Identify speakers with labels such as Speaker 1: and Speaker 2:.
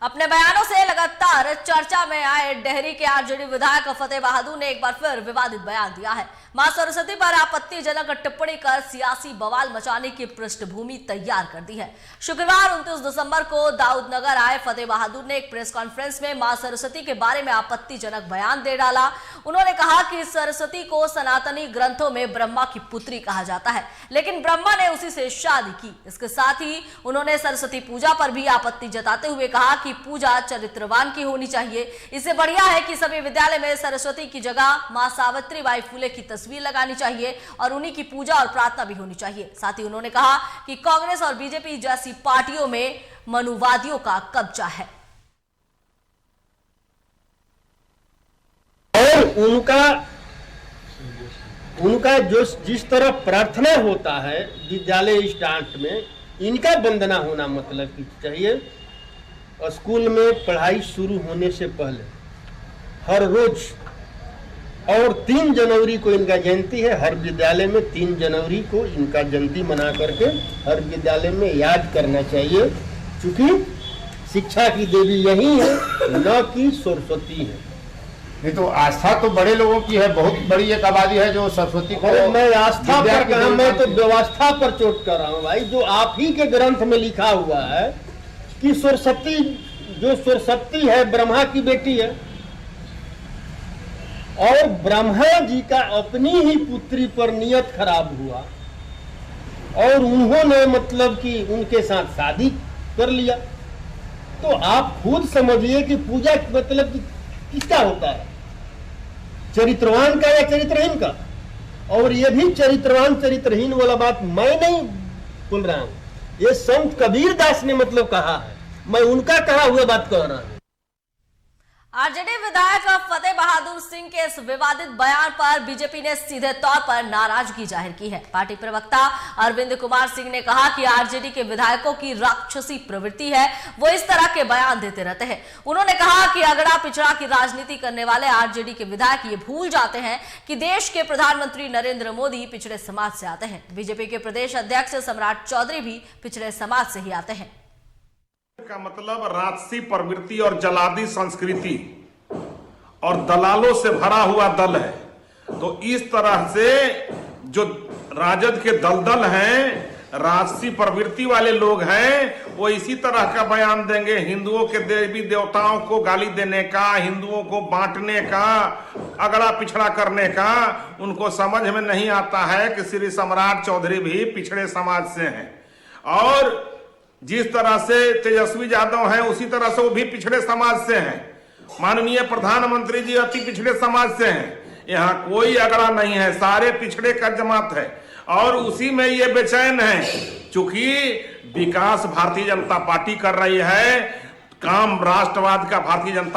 Speaker 1: अपने बयानों से लगातार चर्चा में आए डेहरी के आरजेडी विधायक फतेह बहादुर ने एक बार फिर विवादित बयान दिया है। मां सरस्वती पर आपत्तिजनक टिप्पणी कर सियासी बवाल मचाने की पृष्ठभूमि तैयार कर दी है। शुक्रवार 29 दिसंबर को दाऊदनगर आए फतेह बहादुर ने एक प्रेस कॉन्फ्रेंस में मां सरस्वती के बारे में आपत्तिजनक बयान दे डाला। उन्होंने कहा कि सरस्वती को सनातनी ग्रंथों में ब्रह्मा की पुत्री कहा जाता है, लेकिन ब्रह्मा ने उसी से शादी की। इसके साथ ही उन्होंने सरस्वती पूजा पर भी आपत्ति जताते हुए कहा कि पूजा चरित्रवान की होनी चाहिए। इससे बढ़िया है कि सभी विद्यालय में सरस्वती की जगह मां सावित्रीबाई फुले की तस्वीर लगानी चाहिए और उन्हीं की पूजा और प्रार्थना भी होनी चाहिए। साथ ही उन्होंने कहा कि कांग्रेस और बीजेपी जैसी पार्टियों में मनुवादियों का कब्जा है
Speaker 2: और उनका जो जिस तरह प्रार्थना होता है विद्यालय स्टार्ट में, इनका वंदना होना मतलब की चाहिए। स्कूल में पढ़ाई शुरू होने से पहले हर रोज, और 3 जनवरी को इनका जयंती है, हर विद्यालय में 3 जनवरी को इनका जयंती मना करके हर विद्यालय में याद करना चाहिए, क्योंकि शिक्षा की देवी यही है, न कि सरस्वती है।
Speaker 3: नहीं तो आस्था तो बड़े लोगों की है, बहुत बड़ी एक आबादी है जो सरस्वती को।
Speaker 2: मैं आस्था पर कहा, मैं तो व्यवस्था पर चोट कर रहा हूँ भाई। जो आप ही के ग्रंथ में लिखा हुआ है कि सरस्वती, जो सरस्वती है ब्रह्मा की बेटी है, और ब्रह्मा जी का अपनी ही पुत्री पर नियत खराब हुआ और उन्होंने मतलब कि उनके साथ शादी कर लिया। तो आप खुद समझिए कि पूजा मतलब कि किसका होता है, चरित्रवान का या चरित्रहीन का। और ये भी चरित्रवान चरित्रहीन वाला बात मैं नहीं बोल रहा हूं, ये संत कबीर दास ने मतलब कहा है, मैं उनका कहा हुआ बात कर रहा हूं।
Speaker 1: आरजेडी विधायक फतेह बहादुर सिंह के इस विवादित बयान पर बीजेपी ने सीधे तौर पर नाराजगी जाहिर की है। पार्टी प्रवक्ता अरविंद कुमार सिंह ने कहा कि आरजेडी के विधायकों की राक्षसी प्रवृत्ति है, वो इस तरह के बयान देते रहते हैं। उन्होंने कहा कि अगड़ा पिछड़ा की राजनीति करने वाले आरजेडी के विधायक ये भूल जाते हैं कि देश के प्रधानमंत्री नरेंद्र मोदी पिछड़े समाज से आते हैं। बीजेपी के प्रदेश अध्यक्ष सम्राट चौधरी भी पिछड़े समाज से ही आते हैं।
Speaker 4: का मतलब राजसी प्रवृत्ति और जलादी संस्कृति और दलालों से भरा हुआ दल है। तो इस तरह से जो राजद के दलदल हैं, राजसी प्रवृत्ति वाले लोग हैं, वो इसी तरह का बयान देंगे। हिंदुओं के देवी देवताओं को गाली देने का, हिंदुओं को बांटने का, अगड़ा पिछड़ा करने का उनको समझ में नहीं आता है कि श्री सम्राट चौधरी भी पिछड़े समाज से हैं। और जिस तरह से तेजस्वी यादव हैं उसी तरह से वो भी पिछड़े समाज से हैं। माननीय प्रधानमंत्री जी अति पिछड़े समाज से हैं। यहाँ कोई अगड़ा नहीं है, सारे पिछड़े का जमात है और उसी में ये बेचैन है, चूंकि विकास भारतीय जनता पार्टी कर रही है, काम राष्ट्रवाद का भारतीय जनता